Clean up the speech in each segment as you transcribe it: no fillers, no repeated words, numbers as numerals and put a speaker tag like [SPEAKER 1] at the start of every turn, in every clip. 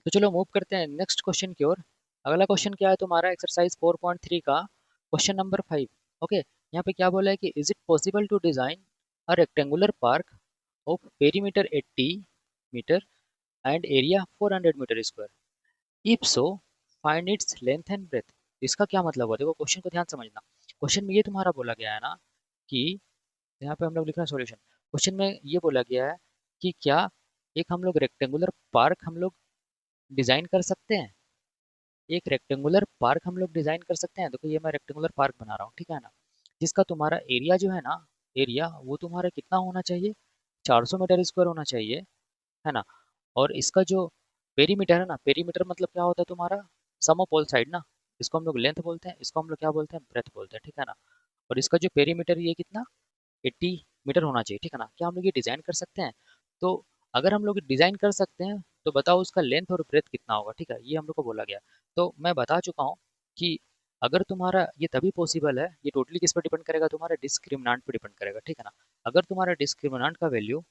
[SPEAKER 1] तो चलो मूव करते हैं नेक्स्ट क्वेश्चन की ओर। अगला क्वेश्चन क्या है तुम्हारा एक्सरसाइज 4.3 का क्वेश्चन नंबर 5। ओके, यहाँ पे क्या बोला है कि is it possible to design a rectangular park of perimeter 80 metre and area 400 metre square if so find its length and breadth. इसका क्या मतलब हुआ, देखो क्वेश्चन को ध्यान समझना। क्वेश्चन में ये तुम्हारा बोला गया है ना कि यहाँ पे हम लोग लिख रहे हैं सॉल्यूशन। क्वेश्चन में ये बोला गया है कि क्या एक हम लोग रेक्टेंगुलर पार्क हम लोग डिजाइन कर सकते हैं। एक रेक्टेंगुलर पार्क हम लोग डिजाइन कर सकते हैं। देखो ये मैं रेक्टेंगुलर पार्क बना रहा हूँ, ठीक है ना, जिसका तुम्हारा एरिया जो है ना, एरिया वो तुम्हारा कितना होना चाहिए, 400 मीटर स्क्वायर होना चाहिए, है ना। और इसका जो पेरीमीटर है ना, पेरीमीटर मतलब क्या होता है तुम्हारा, सम ऑफ ऑल साइड ना, इसको हम लोग लेंथ बोलते हैं, इसको हम लोग क्या बोलते हैं, ब्रेथ बोलते हैं, ठीक है ना। और इसका जो पेरीमीटर ये कितना 80 मीटर होना चाहिए, ठीक है ना। क्या हम लोग ये डिजाइन कर सकते हैं। तो अगर हम लोग डिजाइन कर सकते हैं तो बताओ उसका लेंथ और ब्रेथ कितना होगा, ठीक है, ये हम लोग को बोला गया। तो मैं बता चुका हूँ कि अगर तुम्हारा ये तभी पॉसिबल है, ये टोटली किस पर डिपेंड करेगा, तुम्हारे डिस्क्रिमिनांट पे डिपेंड करेगा, ठीक है ना। अगर तुम्हारा डिस्क्रिमिनांट का वैल्यू,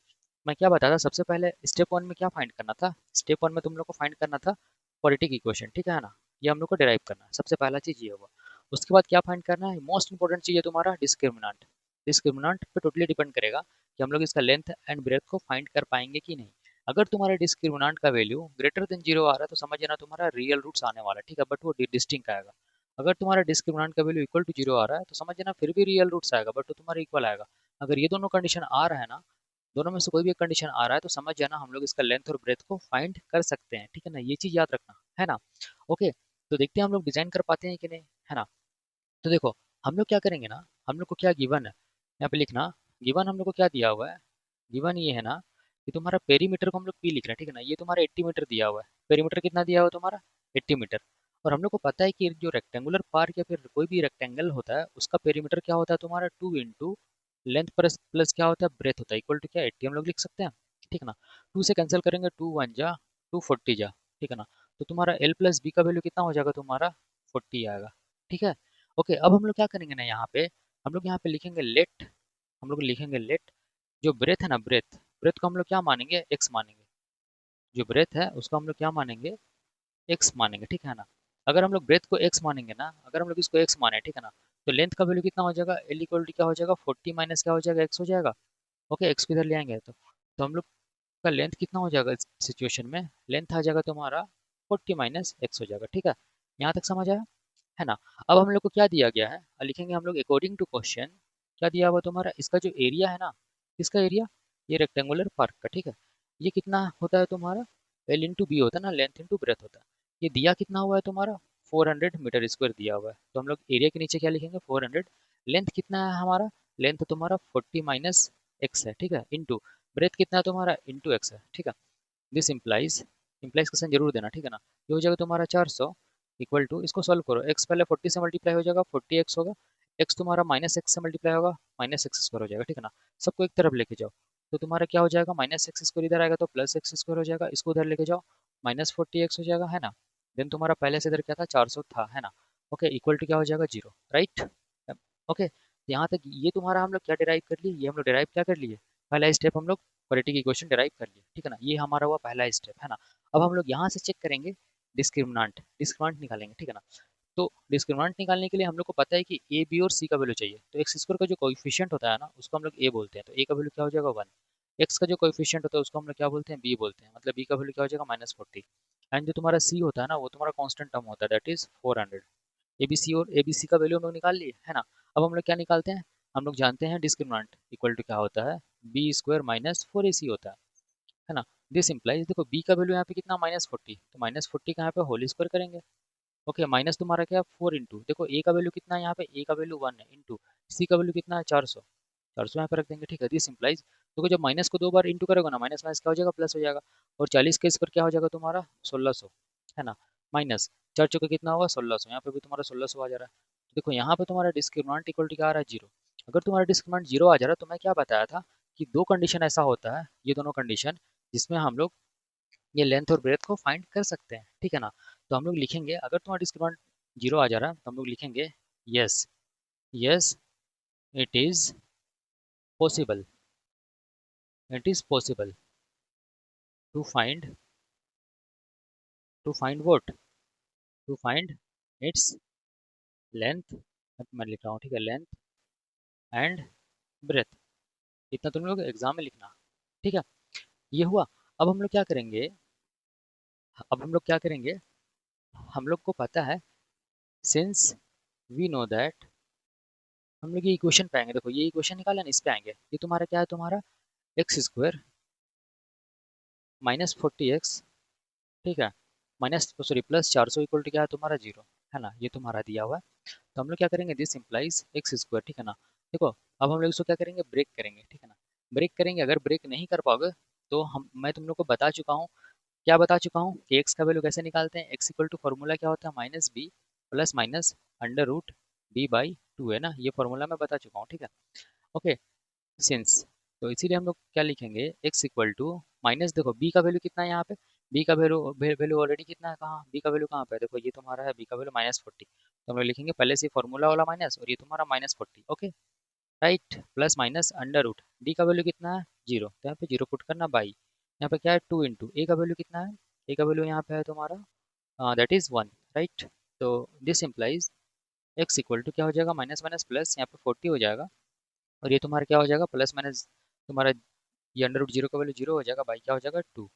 [SPEAKER 1] मैं क्या बता था सबसे पहले, स्टेप वन में क्या फाइंड करना था, स्टेप वन में तुम लोग को फाइंड करना था क्वाड्रेटिक इक्वेशन, ठीक है ना। ये हम लोग को डिराइव करना है, सबसे पहला चीज ये होगा। उसके बाद क्या फाइंड करना है, मोस्ट इंपॉर्टेंट चीज है तुम्हारा डिस्क्रिमिनांट। डिस्क्रिमिनांट पे टोटली डिपेंड करेगा कि हम लोग इसका लेंथ एंड ब्रेथ को फाइंड कर पाएंगे कि नहीं। अगर तुम्हारे डिस्क्रिमिनांट का वैल्यू ग्रेटर देन 0 आ रहा है तो समझ जाना तुम्हारा रियल रूट्स आने वाला है, ठीक है, बट वो डिस्टिंक्ट आएगा। अगर तुम्हारा डिस्क्रिमिनांट का वैल्यू इक्वल टू 0 आ रहा है तो समझ जाना फिर भी रियल रूट्स आएगा, बट वो तुम्हारा इक्वल आएगा। अगर ये दोनों कंडीशन आ रहा है ना, दोनों में से कोई भी कंडीशन आ रहा है तो समझ जाना हम लोग इसका लेंथ और ब्रेथ को फाइंड कर सकते हैं, ठीक है ना, ये चीज याद रखना है ना। ओके, तो देखते हैं हम लोग डिजाइन कर पाते हैं कि नहीं, है ना। तो देखो हम लोग क्या करेंगे ना, हम लोग को क्या गिवन है, यहाँ पे लिखना। गिवन हम लोग को क्या दिया हुआ है, गिवन ये है ना कि तुम्हारा पेरीमीटर को हम लोग पी लिख रहे हैं, ठीक है ना। ये तुम्हारा 80 मीटर दिया हुआ है, पेरीमीटर कितना दिया हुआ है तुम्हारा 80 मीटर। और हम लोग को पता है कि जो रेक्टेंगुलर पार्क या फिर कोई भी रेक्टेंगल होता है उसका पेरीमीटर क्या होता है तुम्हारा 2 इंटू लेंथ प्लस प्लस क्या होता है ब्रेथ होता है, इक्वल टू क्या 80 हम लोग लिख सकते हैं, ठीक है ना। 2 से कैंसिल करेंगे, 2 वन जा 240 जा, ठीक है ना। तो तुम्हारा एल प्लस बी का वैल्यू कितना हो जाएगा तुम्हारा 40 आएगा, ठीक है। ओके, अब हम लोग क्या करेंगे ना, यहाँ पे हम लोग यहाँ पे लिखेंगे लेट, हम लोग लिखेंगे लेट जो ब्रेथ है ना, ब्रेथ ब्रेथ को हम लोग क्या मानेंगे, एक्स मानेंगे। जो ब्रेथ है उसको हम लोग क्या मानेंगे, एक्स मानेंगे, ठीक है ना। अगर हम लोग ब्रेथ को एक्स मानेंगे ना, अगर हम लोग इसको एक्स माने, ठीक है ना, तो लेंथ का वैल्यू कितना हो जाएगा, एल इक्वल टू क्या हो जाएगा 40 माइनस क्या हो जाएगा एक्स हो जाएगा। ओके, एक्स को इधर ले आएंगे तो हम लोग का लेंथ कितना हो जाएगा इस सिचुएशन में, लेंथ आ जाएगा तुम्हारा 40 माइनस एक्स हो जाएगा, ठीक है। यहाँ तक समझ आया, है ना। अब हम लोग को क्या दिया गया है, लिखेंगे हम लोग अकॉर्डिंग टू क्वेश्चन क्या दिया हुआ तुम्हारा, इसका जो एरिया है ना, इसका एरिया, ये रेक्टेंगुलर पार्क का, ठीक है, ये कितना होता है तुम्हारा, एल इंटू बी होता है ना, लेंथ इंटू ब्रेथ होता है। ये दिया कितना हुआ है तुम्हारा 400 मीटर स्क्वायर दिया हुआ है, तो हम लोग एरिया के नीचे क्या लिखेंगे 400। लेंथ कितना है हमारा, लेंथ तुम्हारा 40 माइनस एक्स है, ठीक है, इंटू ब्रेथ कितना है तुम्हारा इंटू एक्स है, ठीक है। दिस इम्प्लाइज, इम्प्लाइज क्वेश्चन जरूर देना, ठीक है ना। ये हो जाएगा तुम्हारा 400 इक्वल टू, इसको सॉल्व करो, एक्स पहले 40 से मल्टीप्लाई हो जाएगा 40 एक्स होगा, एक्स तुम्हारा माइनस एक्स से मल्टीप्लाई होगा माइनस एक्स स्क्वायर हो जाएगा, ठीक है ना। सबको एक तरफ लेके जाओ तो तुम्हारा क्या हो जाएगा, माइनस एक्स स्क्वायर इधर आएगा तो प्लस एक्स स्क्वायर हो जाएगा, इसको उधर लेके जाओ माइनस 40 एक्स हो जाएगा, है ना। देन तुम्हारा पहले से इधर क्या था 400 था, है ना। ओके, इक्वल टू क्या हो जाएगा 0, राइट। ओके, यहाँ तक ये तुम्हारा हम लोग क्या डिराइव कर लिए, ये हम लोग डिराइव क्या कर लिए, पहला स्टेप हम लोग क्वाड्रेटिक इक्वेशन डिराइव कर लिए, ठीक है ना, ये हमारा हुआ पहला स्टेप, है ना। अब हम लोग यहाँ से चेक करेंगे डिस्क्रिमिनांट, डिस्क्रिमिनांट निकालेंगे, ठीक है ना। तो डिस्क्रिमिनांट निकालने के लिए हम लोग को पता है कि ए बी और सी का वैल्यू चाहिए, तो एक्स स्क्वायर का जो कोएफिशिएंट होता है ना उसको हम लोग ए बोलते हैं, तो ए का वैल्यू क्या हो जाएगा 1। एक्स का जो कोएफिशिएंट होता है उसको हम लोग क्या बोलते हैं, बी बोलते हैं, मतलब बी का वैल्यू क्या हो जाएगा -40। एंड जो तुम्हारा सी होता है ना वो तुम्हारा कांस्टेंट टर्म होता है, दैट इज 400। एबीसी और एबीसी का वैल्यू हम लोग निकाल लिए, है ना। अब हम लोग क्या निकालते हैं, हम लोग जानते हैं डिस्क्रिमिनांट इक्वल टू क्या होता है, बी स्क्वायर माइनस 4ac होता है ना। दिस इंप्लाइज, देखो बी का वैल्यू यहाँ पे कितना -40, तो -40 का यहाँ पे होल स्क्वायर करेंगे। ओके, माइनस तुम्हारा क्या 4 इंटू, देखो ए का वैल्यू कितना है यहाँ पे, ए का वैल्यू 1 है, इंटू सी का वैल्यू कितना है 400, 400 यहाँ पे रख देंगे, ठीक है। दिस इंप्लाइज, देखो जब माइनस को 2 बार इंटू करोगे ना, माइनस माइनस क्या हो जाएगा प्लस हो जाएगा, और 40 के स्क्वायर क्या हो जाएगा तुम्हारा 1600, है ना, माइनस 4 चौके कितना होगा 1600, यहाँ पे भी तुम्हारा 1600 आ जा रहा है। तो देखो यहाँ पे तुम्हारा डिस्क्रिमिनेंट इक्वल टू क्या आ रहा है 0। अगर तुम्हारा डिस्क्रिमिनेंट 0 आ जा रहा है तो मैं क्या बताया था कि दो कंडीशन ऐसा होता है, ये दोनों कंडीशन जिसमें हम लोग ये लेंथ और ब्रेथ को फाइंड कर सकते हैं, ठीक है ना। तो हम लोग लिखेंगे अगर तुम्हारा डिस्क्रिमिनेंट 0 आ जा रहा है तो हम लोग लिखेंगे yes, yes it is possible, it is possible to find to find what, to find its length, मैं लिख रहा हूँ ठीक है, लेंथ एंड ब्रेथ। इतना तुम लोग एग्जाम में लिखना, ठीक है। ये हुआ। अब हम लोग क्या करेंगे, अब हम लोग क्या करेंगे, हम लोग को पता है, सिंस वी नो दैट, हम लोग ये इक्वेशन पे आएंगे। देखो ये इक्वेशन निकाला ना, इस पे आएंगे। ये तुम्हारा क्या है, तुम्हारा एक्स स्क्वायर माइनस 40x, ठीक है, minus sorry plus 400 equal to क्या है तुम्हारा 0, है ना, ये तुम्हारा दिया हुआ है। तो हम लोग क्या करेंगे, दिस इम्प्लाइज एक्स स्क्वायर, ठीक है ना। देखो अब हम लोग इसको क्या करेंगे, ब्रेक करेंगे, ठीक है ना। ब्रेक करेंगे, अगर ब्रेक नहीं कर पाओगे तो हम, मैं तुम लोग को बता चुका हूँ, क्या बता चुका हूँ कि एक्स का वैल्यू कैसे निकालते हैं। एक्स इक्वल टू फॉर्मूला क्या होता है, minus b plus minus under root b by two, है ना, ये फॉर्मूला मैं बता चुका हूँ, ठीक है। ओके, सिंस, तो इसीलिए हम लोग क्या लिखेंगे, एक्स इक्वल टू माइनस, देखो बी का वैल्यू कितना है यहाँ पे, बी का वैल्यू वैल्यू ऑलरेडी कितना है, कहाँ बी का वैल्यू कहाँ पे है, देखो ये तुम्हारा है बी का वैल्यू -40। तो हम लोग लिखेंगे पहले से फॉर्मूला वाला माइनस, और ये तुम्हारा -40, okay, right, plus minus under root, D का वैल्यू कितना है 0, तो यहाँ पे 0 पुट करना बाई, यहाँ पे क्या है 2 इंटू ए का वैल्यू कितना है, ए का वैल्यू यहाँ पे है तुम्हारा दैट इज 1, राइट। तो this implies x equal to क्या हो जाएगा, माइनस माइनस प्लस, यहाँ पे 40 हो जाएगा, और ये तुम्हारा क्या हो जाएगा, प्लस माइनस तुम्हारा, ये अंडर रूट 0 का वैल्यू 0 हो जाएगा, बाई क्या हो जाएगा 2।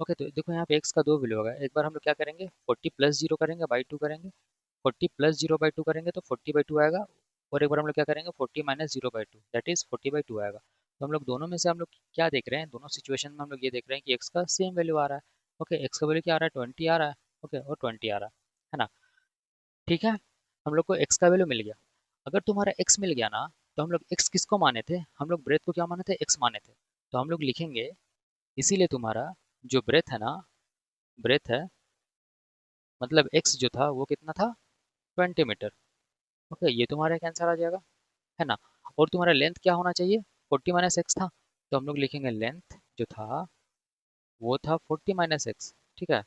[SPEAKER 1] ओके, तो देखो यहाँ पे एक्स का 2 वैल्यू होगा, एक बार हम लोग क्या करेंगे 40 प्लस 0 करेंगे बाई 2 करेंगे, 40 प्लस 0 बाई 2 करेंगे तो 40 बाई 2 आएगा, और एक बार हम लोग क्या करेंगे 40 minus 0 by 2 that is 40 by 2 आएगा। तो हम लोग दोनों में से हम लोग क्या देख रहे हैं, दोनों सिचुएशन में हम लोग ये देख रहे हैं कि एक्स का सेम वैल्यू आ रहा है। ओके, एक्स का वैल्यू क्या आ रहा है 20 आ रहा है, ओके, और 20 आ रहा है ना, ठीक है। हम लोग को एक्स का वैल्यू मिल गया। अगर तुम्हारा एक्स मिल गया ना, तो हम लोग एक्स किसको माने थे, हम लोग ब्रेथ को क्या माने थे, एक्स माने थे। तो हम लोग लिखेंगे, इसीलिए तुम्हारा जो ब्रेथ है ना, ब्रेथ है, मतलब एक्स जो था वो कितना था 20 मीटर। ओके, ये तुम्हारा एक आंसर आ जाएगा, है ना। और तुम्हारा लेंथ क्या होना चाहिए, 40 - x था, तो हम लोग लिखेंगे लेंथ जो था वो था 40 - x, ठीक है।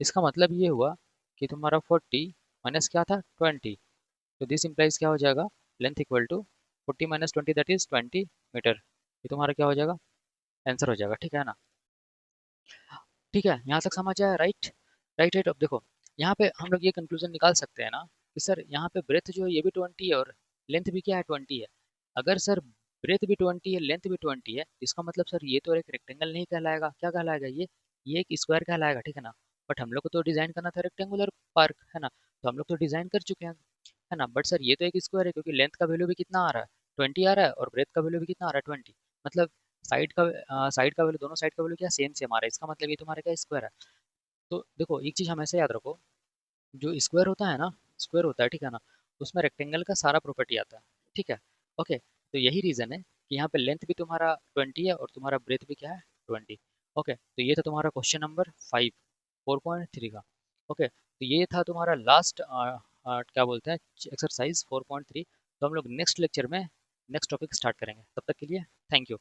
[SPEAKER 1] इसका मतलब ये हुआ कि तुम्हारा 40 माइनस क्या था 20, तो दिस इम्प्लाइज क्या हो जाएगा, length equal to 40 - 20 that is 20 metre. ये तुम्हारा क्या हो जाएगा, आंसर हो जाएगा, ठीक है ना। ठीक है, यहाँ तक समझ आया, राइट, राइट राइट। अब देखो यहाँ पे हम लोग ये कंक्लूजन निकाल सकते हैं ना कि सर यहाँ पे ब्रेथ जो है ये भी 20 है और लेंथ भी क्या है 20 है। अगर सर ब्रेथ भी 20 है लेंथ भी 20 है, इसका मतलब सर ये तो एक रेक्टेंगल नहीं कहलाएगा, क्या कहलाएगा ये एक स्क्वायर कहलाएगा, ठीक है ना। बट हम लोग को तो डिजाइन करना था रेक्टेंगुलर पार्क, है ना, तो हम लोग तो डिजाइन कर चुके हैं, है ना। बट सर ये तो एक स्क्वायर है, क्योंकि लेंथ का वैल्यू भी कितना आ रहा है 20 आ रहा है, और ब्रेथ का वैल्यू भी कितना आ रहा है 20, मतलब साइड का वैल्यू, दोनों साइड का वैल्यू क्या सेम सेम आ रहा है, इसका मतलब ये तुम्हारा क्या स्क्वायर है। तो देखो एक चीज़ हमेशा याद रखो, जो स्क्वायर होता है ना, स्क्वायर होता है, ठीक है ना, उसमें रेक्टेंगल का सारा प्रॉपर्टी आता है, ठीक है। ओके, तो यही रीज़न है कि यहाँ पे लेंथ भी तुम्हारा 20 है और तुम्हारा ब्रेथ भी क्या है 20। ओके, तो ये था तुम्हारा क्वेश्चन नंबर 5, 4.3 का। ओके, तो ये था तुम्हारा लास्ट क्या बोलते हैं एक्सरसाइज 4.3। तो हम लोग नेक्स्ट लेक्चर में नेक्स्ट टॉपिक स्टार्ट करेंगे, तब तक के लिए थैंक यू।